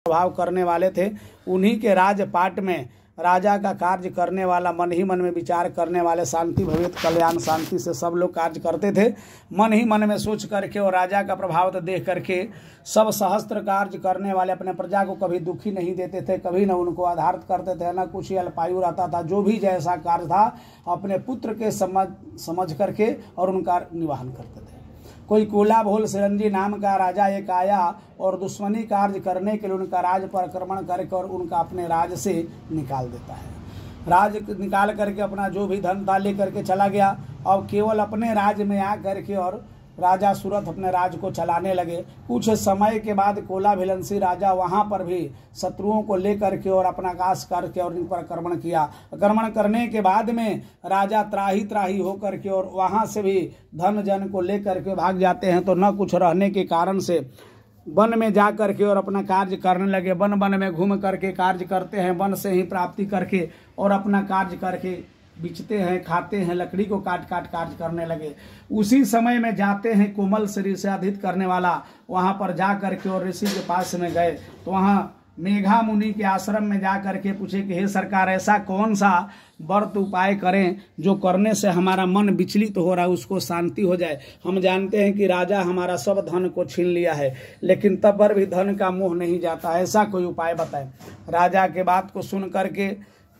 प्रभाव करने वाले थे। उन्हीं के राजपाट में राजा का कार्य करने वाला, मन ही मन में विचार करने वाले, शांति भवेत कल्याण, शांति से सब लोग कार्य करते थे। मन ही मन में सोच करके और राजा का प्रभाव तो देख करके सब सहस्त्र कार्य करने वाले अपने प्रजा को कभी दुखी नहीं देते थे, कभी न उनको आधारित करते थे, न कुछ अल्पायु रहता था। जो भी जैसा कार्य था अपने पुत्र के समझ करके और उनका निवाहन करते थे। कोई कोला भोल सिरंजी नाम का राजा एक आया और दुश्मनी कार्य करने के लिए उनका राज पर आक्रमण करके और उनका अपने राज से निकाल देता है। राज निकाल करके अपना जो भी धन था ले करके चला गया। अब केवल अपने राज में आ करके और राजा सूरत अपने राज को चलाने लगे। कुछ समय के बाद कोला भिलंसी राजा वहां पर भी शत्रुओं को लेकर के और अपना काश करके और इन पर आक्रमण किया। आक्रमण करने के बाद में राजा त्राही त्राही होकर के और वहां से भी धन जन को लेकर के भाग जाते हैं। तो न कुछ रहने के कारण से वन में जा करके और अपना कार्य करने लगे। वन वन में घूम करके कार्य करते हैं, वन से ही प्राप्ति करके और अपना कार्य करके बेचते हैं, खाते हैं, लकड़ी को काट काट कार्य करने लगे। उसी समय में जाते हैं कोमल शरीर से अधित करने वाला, वहां पर जा करके और ऋषि के पास में गए तो वहां मेघा मुनि के आश्रम में जा करके पूछे कि हे सरकार, ऐसा कौन सा व्रत उपाय करें जो करने से हमारा मन विचलित हो रहा है उसको शांति हो जाए। हम जानते हैं कि राजा हमारा सब धन को छीन लिया है, लेकिन तब पर भी धन का मोह नहीं जाता, ऐसा कोई उपाय बताए। राजा के बात को सुन करके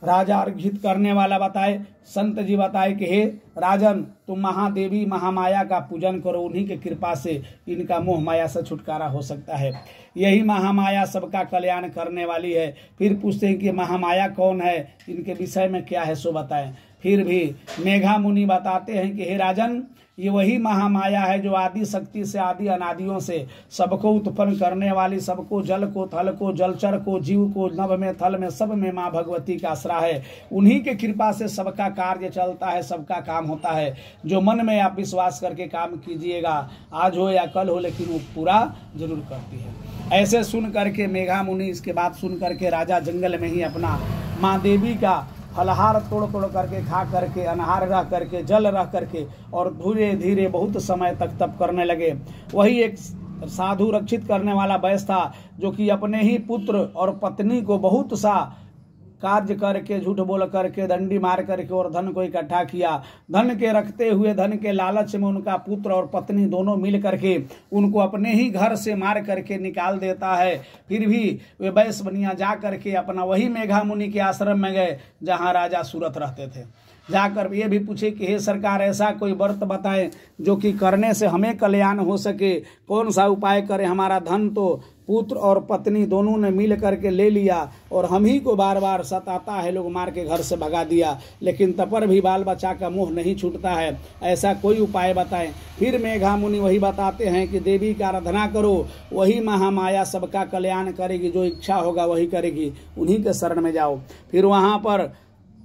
राजा अर्घित करने वाला बताए, संत जी बताए कि हे राजन, तुम महादेवी महामाया का पूजन करो, उन्हीं के कृपा से इनका मोह माया से छुटकारा हो सकता है। यही महामाया सबका कल्याण करने वाली है। फिर पूछते हैं कि महामाया कौन है, इनके विषय में क्या है सो बताएं। फिर भी मेघा मुनि बताते हैं कि हे राजन, ये वही महामाया है जो आदि शक्ति से आदि अनादियों से सबको उत्पन्न करने वाली, सबको जल को, थल को, जलचर को, जीव को, नभ में, थल में, सब में माँ भगवती का आसरा है। उन्हीं के कृपा से सबका कार्य चलता है, सबका काम होता है। जो मन में आप विश्वास करके काम कीजिएगा, आज हो या कल हो, लेकिन वो पूरा जरूर करती है। ऐसे सुन करके मेघा मुनि इसके बात सुन करके राजा जंगल में ही अपना माँ देवी का फलहार तोड़ तोड़ करके खा करके, अनहार रह करके, जल रह करके और धीरे धीरे बहुत समय तक तप करने लगे। वही एक साधु रक्षित करने वाला वैश्य था जो कि अपने ही पुत्र और पत्नी को बहुत सा कार्य करके, झूठ बोल करके, दंडी मार करके और धन को इकट्ठा किया। धन के रखते हुए, धन के लालच में उनका पुत्र और पत्नी दोनों मिल करके उनको अपने ही घर से मार करके निकाल देता है। फिर भी वे वैश्य बनिया जा करके अपना वही मेघा मुनि के आश्रम में गए जहाँ राजा सूरत रहते थे। जाकर ये भी पूछे कि हे सरकार, ऐसा कोई व्रत बताएं जो कि करने से हमें कल्याण हो सके, कौन सा उपाय करें। हमारा धन तो पुत्र और पत्नी दोनों ने मिल करके ले लिया और हम ही को बार बार सताता है, लोग मार के घर से भगा दिया, लेकिन तब पर भी बाल बच्चा का मोह नहीं छूटता है, ऐसा कोई उपाय बताएं। फिर मेघा मुनि वही बताते हैं कि देवी का आराधना करो, वही महामाया सबका कल्याण करेगी, जो इच्छा होगा वही करेगी, उन्हीं के शरण में जाओ। फिर वहां पर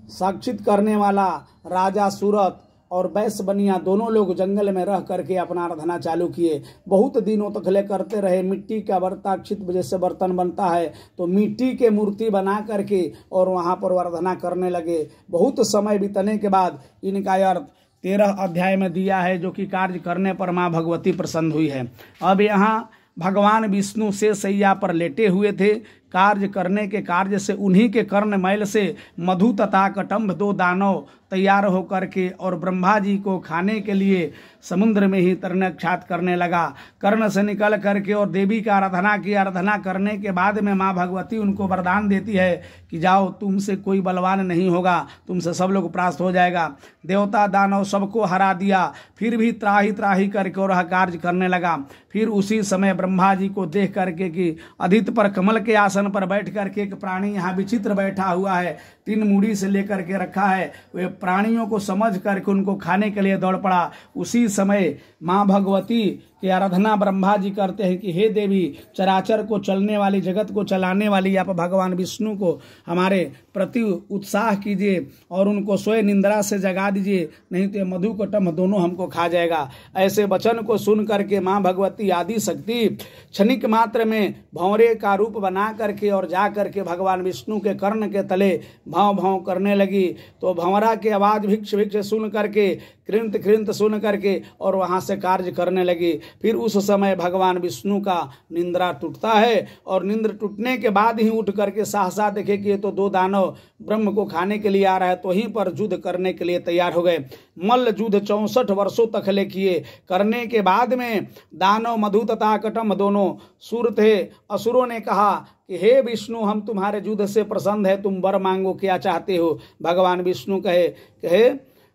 साक्षित करने वाला राजा सूरत और वैश्य बनिया दोनों लोग जंगल में रह करके अपना आराधना चालू किए। बहुत दिनों तक ले करते रहे। मिट्टी का बर्ताक्षित जैसे बर्तन बनता है तो मिट्टी के मूर्ति बना करके और वहां पर आराधना करने लगे। बहुत समय बीतने के बाद इनका अर्थ 13 अध्याय में दिया है, जो कि कार्य करने पर माँ भगवती प्रसन्न हुई है। अब यहाँ भगवान विष्णु से सैया पर लेटे हुए थे। कार्य करने के कार्य से उन्हीं के कर्ण मैल से मधु तथा कटम्भ 2 दानव तैयार होकर के और ब्रह्मा जी को खाने के लिए समुद्र में ही तरनक्षात करने लगा। कर्ण से निकल करके और देवी का आराधना की। आराधना करने के बाद में माँ भगवती उनको वरदान देती है कि जाओ, तुमसे कोई बलवान नहीं होगा, तुमसे सब लोग परास्त हो जाएगा। देवता दानव सबको हरा दिया, फिर भी त्राही त्राही करके और कार्य करने लगा। फिर उसी समय ब्रह्मा जी को देख करके कि अधित पर कमल के आसन पर बैठ करके एक प्राणी यहाँ विचित्र बैठा हुआ है, 3 मूड़ी से लेकर के रखा है, वे प्राणियों को समझ करके उनको खाने के लिए दौड़ पड़ा। उसी समय माँ भगवती की आराधना ब्रह्मा जी करते हैं कि हे देवी, चराचर को चलने वाली, जगत को चलाने वाली आप भगवान विष्णु को हमारे प्रति उत्साह कीजिए और उनको सोए निंद्रा से जगा दीजिए, नहीं तो मधु कटम दोनों हमको खा जाएगा। ऐसे वचन को सुन करके माँ भगवती आदि शक्ति क्षणिक मात्र में भंवरे का रूप बना करके और जा करके भगवान विष्णु के कर्ण के तले भाव भाव करने लगी। तो भंवरा की आवाज भिक्ष भिक्ष सुन करके, कृंत कृंत सुन करके और वहां से कार्य करने लगी। फिर उस समय भगवान विष्णु का निंद्रा टूटता है और निंद्र टूटने के बाद ही उठ करके सहसा देखे कि ये तो दो दानव ब्रह्म को खाने के लिए आ रहा है, तो वहीं पर युद्ध करने के लिए तैयार हो गए। मल्ल युद्ध 64 वर्षों तक ले किए। करने के बाद में दानव मधु तथा कटम दोनों सुर थे। असुरों ने कहा कि हे विष्णु, हम तुम्हारे युद्ध से प्रसन्न है, तुम वर मांगो, क्या चाहते हो। भगवान विष्णु कहे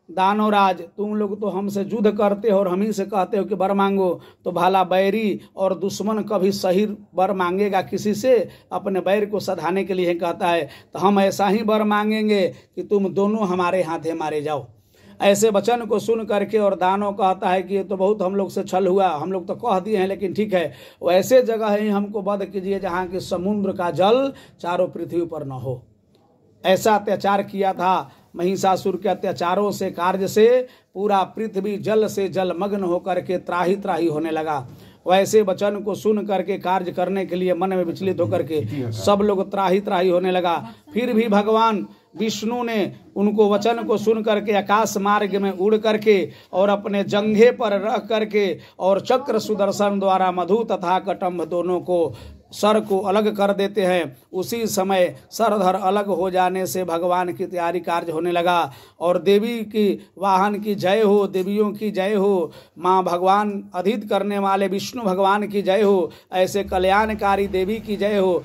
दानवराज, तुम लोग तो हमसे युद्ध करते हो और हम ही से कहते हो कि वर मांगो, तो भला बैरी और दुश्मन कभी सही वर मांगेगा किसी से? अपने बैर को सधाने के लिए कहता है। तो हम ऐसा ही वर मांगेंगे कि तुम दोनों हमारे हाथे मारे जाओ। ऐसे वचन को सुन करके और दानव कहता है कि ये तो बहुत हम लोग से छल हुआ, हम लोग तो कह दिए हैं, लेकिन ठीक है, वैसे जगह ही हमको वध कीजिए जहाँ की समुद्र का जल चारों पृथ्वी पर न हो। ऐसा अत्याचार किया था। महिषासुर के अत्याचारों से, कार्य से पूरा पृथ्वी जल से जलमग्न होकर के त्राही त्राही होने लगा। वैसे वचन को सुन करके कार्य करने के लिए मन में विचलित होकर के सब लोग त्राही त्राही होने लगा। फिर भी भगवान विष्णु ने उनको वचन को सुन करके आकाश मार्ग में उड़ करके और अपने जंघे पर रख करके और चक्र सुदर्शन द्वारा मधु तथा कटम्भ दोनों को सर को अलग कर देते हैं। उसी समय सरधर अलग हो जाने से भगवान की तैयारी कार्य होने लगा और देवी की वाहन की जय हो, देवियों की जय हो, माँ भगवान अधित करने वाले विष्णु भगवान की जय हो, ऐसे कल्याणकारी देवी की जय हो।